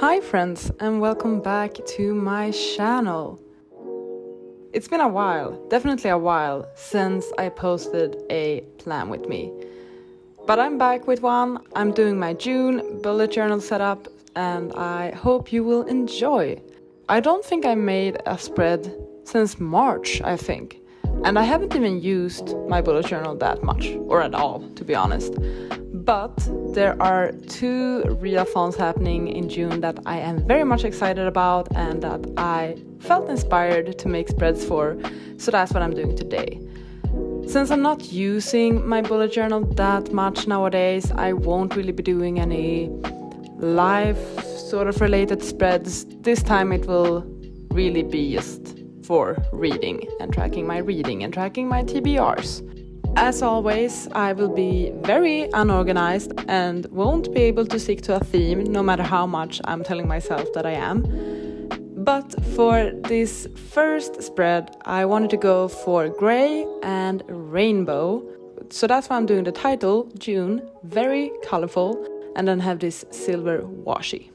Hi friends, and welcome back to my channel. It's been a while, definitely a while, since I posted a plan with me. But I'm back with one. I'm doing my June bullet journal setup and I hope you will enjoy. I don't think I made a spread since March, I think. And I haven't even used my bullet journal that much, or at all, to be honest. But there are 2 readathons happening in June that I am very much excited about and that I felt inspired to make spreads for, so that's what I'm doing today. Since I'm not using my bullet journal that much nowadays, I won't really be doing any life sort of related spreads. This time it will really be just for reading and tracking my TBRs. As always, I will be very unorganized and won't be able to stick to a theme no matter how much I'm telling myself that I am. But for this first spread, I wanted to go for gray and rainbow. So that's why I'm doing the title, June, very colorful, and then have this silver washi.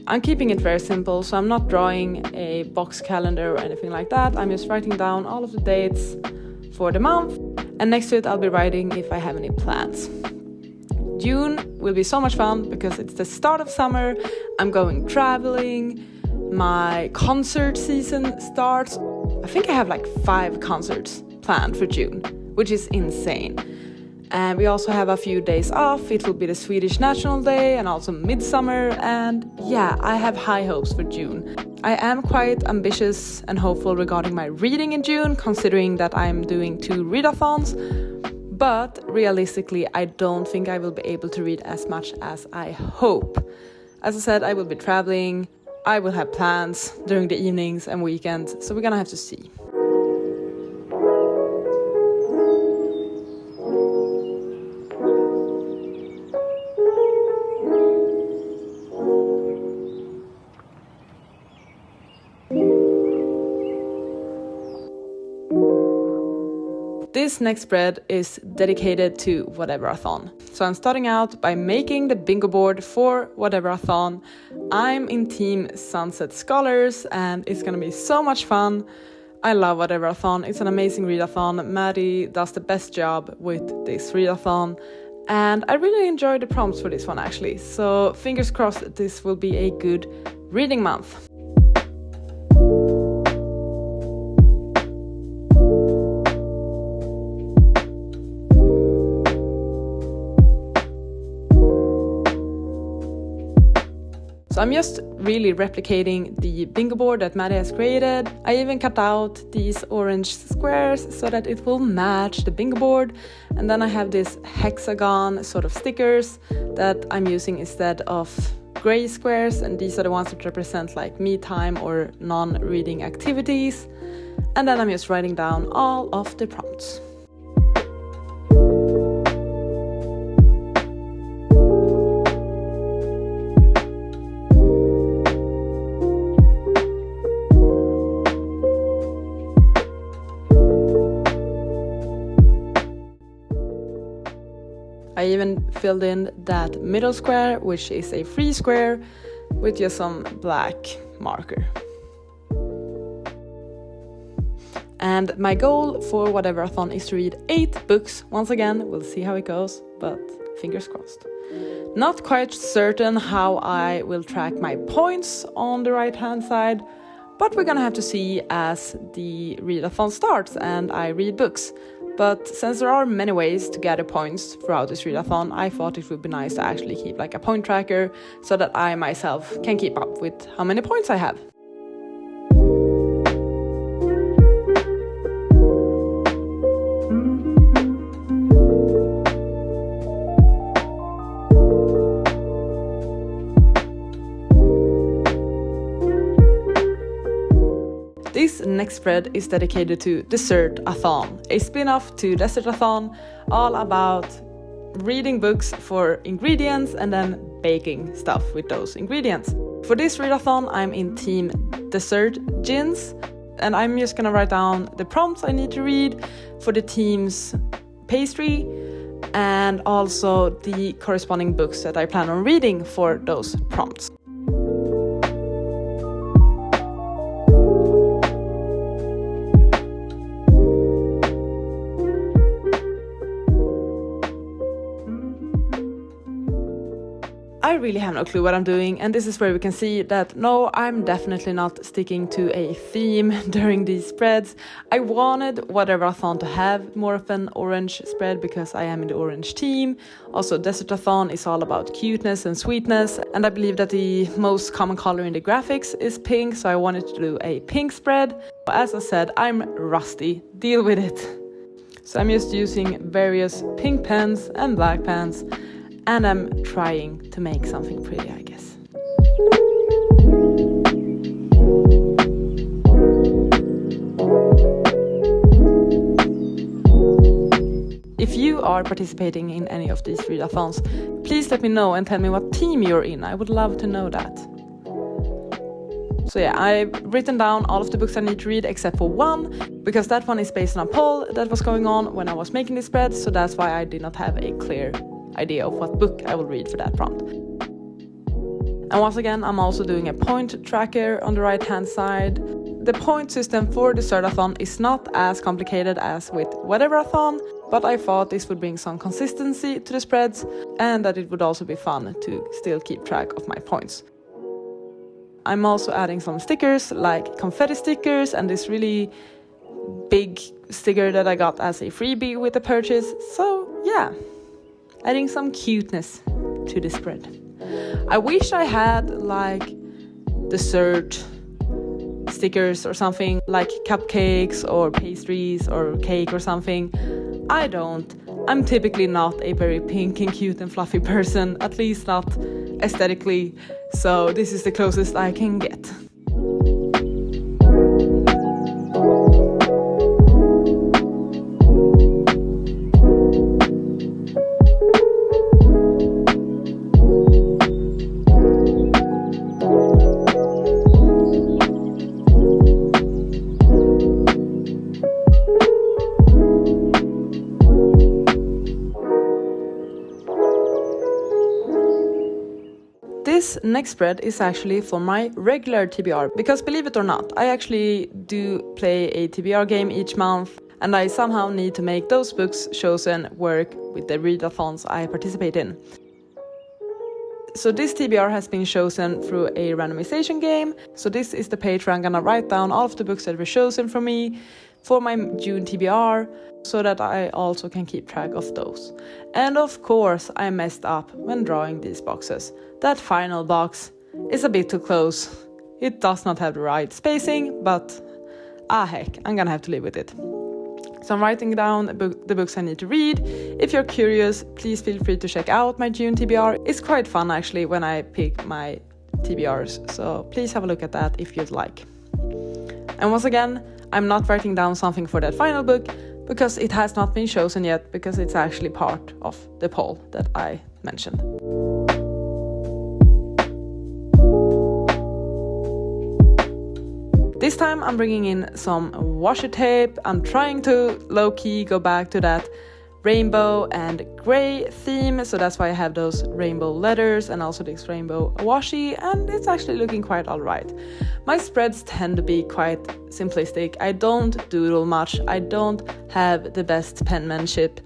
I'm keeping it very simple, so I'm not drawing a box calendar or anything like that. I'm just writing down all of the dates for the month, and next to it I'll be writing if I have any plans. June will be so much fun because it's the start of summer. I'm going traveling, my concert season starts. I think I have like 5 concerts planned for June, which is insane. And we also have a few days off. It will be the Swedish National Day and also midsummer. And yeah, I have high hopes for June. I am quite ambitious and hopeful regarding my reading in June, considering that I'm doing 2 readathons. But realistically, I don't think I will be able to read as much as I hope. As I said, I will be traveling. I will have plans during the evenings and weekends. So we're gonna have to see. This next spread is dedicated to Whatever-a-thon. So I'm starting out by making the bingo board for Whatever-a-thon. I'm in Team Sunset Scholars and it's gonna be so much fun. I love Whatever-a-thon. It's an amazing readathon. Maddie does the best job with this readathon. And I really enjoyed the prompts for this one actually. So fingers crossed this will be a good reading month. So I'm just really replicating the bingo board that Maddie has created. I even cut out these orange squares so that it will match the bingo board. And then I have this hexagon sort of stickers that I'm using instead of gray squares. And these are the ones that represent like me time or non-reading activities. And then I'm just writing down all of the prompts. I even filled in that middle square, which is a free square, with just some black marker. And my goal for Whatever-a-thon is to read 8 books. Once again, we'll see how it goes, but fingers crossed. Not quite certain how I will track my points on the right-hand side, but we're gonna have to see as the readathon starts and I read books. But since there are many ways to gather points throughout this readathon, I thought it would be nice to actually keep like a point tracker so that I myself can keep up with how many points I have. This next spread is dedicated to Dessert-a-thon, a spin-off to Desert-a-thon, all about reading books for ingredients and then baking stuff with those ingredients. For this readathon, I'm in team dessert gins, and I'm just gonna write down the prompts I need to read for the team's pastry and also the corresponding books that I plan on reading for those prompts. I really have no clue what I'm doing, and this is where we can see that no, I'm definitely not sticking to a theme during these spreads. I wanted Whatever-a-thon to have more of an orange spread because I am in the orange team. Also, Desert-a-thon is all about cuteness and sweetness, and I believe that the most common color in the graphics is pink, so I wanted to do a pink spread. But as I said, I'm rusty. Deal with it. So I'm just using various pink pens and black pens, and I'm trying to make something pretty, I guess. If you are participating in any of these readathons, please let me know and tell me what team you're in. I would love to know that. So yeah, I've written down all of the books I need to read except for one, because that one is based on a poll that was going on when I was making this spread, so that's why I did not have a clear idea of what book I will read for that prompt. And once again, I'm also doing a point tracker on the right hand side. The point system for the Desert-a-thon is not as complicated as with Whatever-a-thon, but I thought this would bring some consistency to the spreads and that it would also be fun to still keep track of my points. I'm also adding some stickers like confetti stickers and this really big sticker that I got as a freebie with the purchase. So yeah, adding some cuteness to the spread. I wish I had like dessert stickers or something, like cupcakes or pastries or cake or something. I don't. I'm typically not a very pink and cute and fluffy person, at least not aesthetically, so this is the closest I can get. This next spread is actually for my regular TBR, because believe it or not, I actually do play a TBR game each month, and I somehow need to make those books chosen work with the readathons I participate in. So this TBR has been chosen through a randomization game, so this is the page where I'm gonna write down all of the books that were chosen for me for my June TBR, so that I also can keep track of those. And of course, I messed up when drawing these boxes. That final box is a bit too close. It does not have the right spacing, but heck, I'm gonna have to live with it. So I'm writing down the books I need to read. If you're curious, please feel free to check out my June TBR. It's quite fun actually when I pick my TBRs, so please have a look at that if you'd like. And once again, I'm not writing down something for that final book because it has not been chosen yet, because it's actually part of the poll that I mentioned. This time I'm bringing in some washi tape. I'm trying to low-key go back to that rainbow and gray theme, so that's why I have those rainbow letters and also this rainbow washi, and it's actually looking quite alright. My spreads tend to be quite simplistic. I don't doodle much, I don't have the best penmanship,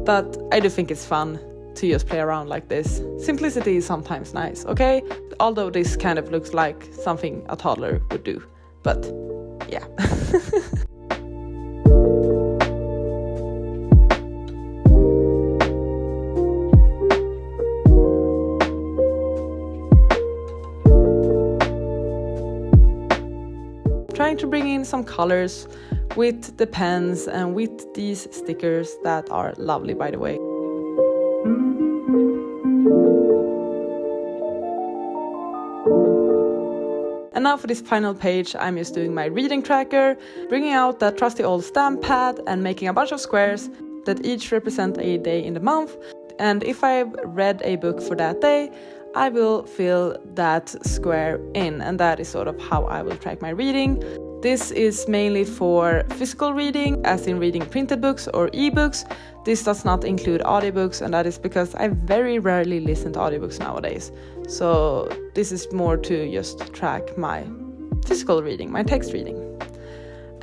but I do think it's fun to just play around like this. Simplicity is sometimes nice, okay? Although this kind of looks like something a toddler would do, but yeah. Trying to bring in some colors with the pens and with these stickers that are lovely, by the way. And now for this final page, I'm just doing my reading tracker, bringing out that trusty old stamp pad and making a bunch of squares that each represent a day in the month. And if I've read a book for that day, I will fill that square in, and that is sort of how I will track my reading. This is mainly for physical reading, as in reading printed books or ebooks. This does not include audiobooks, and that is because I very rarely listen to audiobooks nowadays. So this is more to just track my physical reading, my text reading.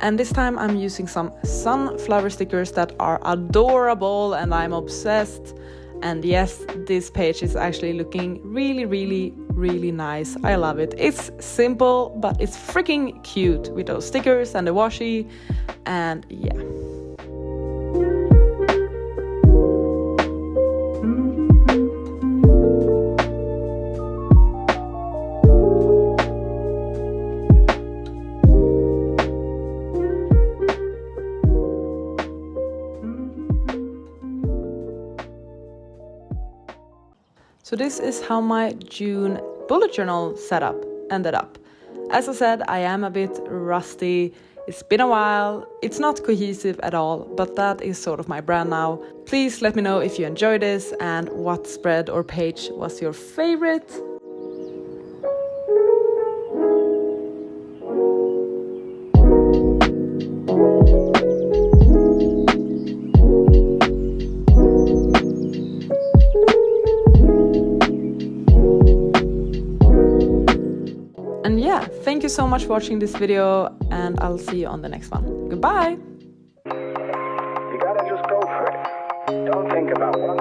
And this time I'm using some sunflower stickers that are adorable and I'm obsessed. And yes, this page is actually looking really, really, really nice. I love it. It's simple, but it's freaking cute with those stickers and the washi. And yeah. So this is how my June bullet journal setup ended up. As I said, I am a bit rusty. It's been a while. It's not cohesive at all, but that is sort of my brand now. Please let me know if you enjoyed this and what spread or page was your favorite. And yeah, thank you so much for watching this video, and I'll see you on the next one. Goodbye! You gotta just go for it. Don't think about what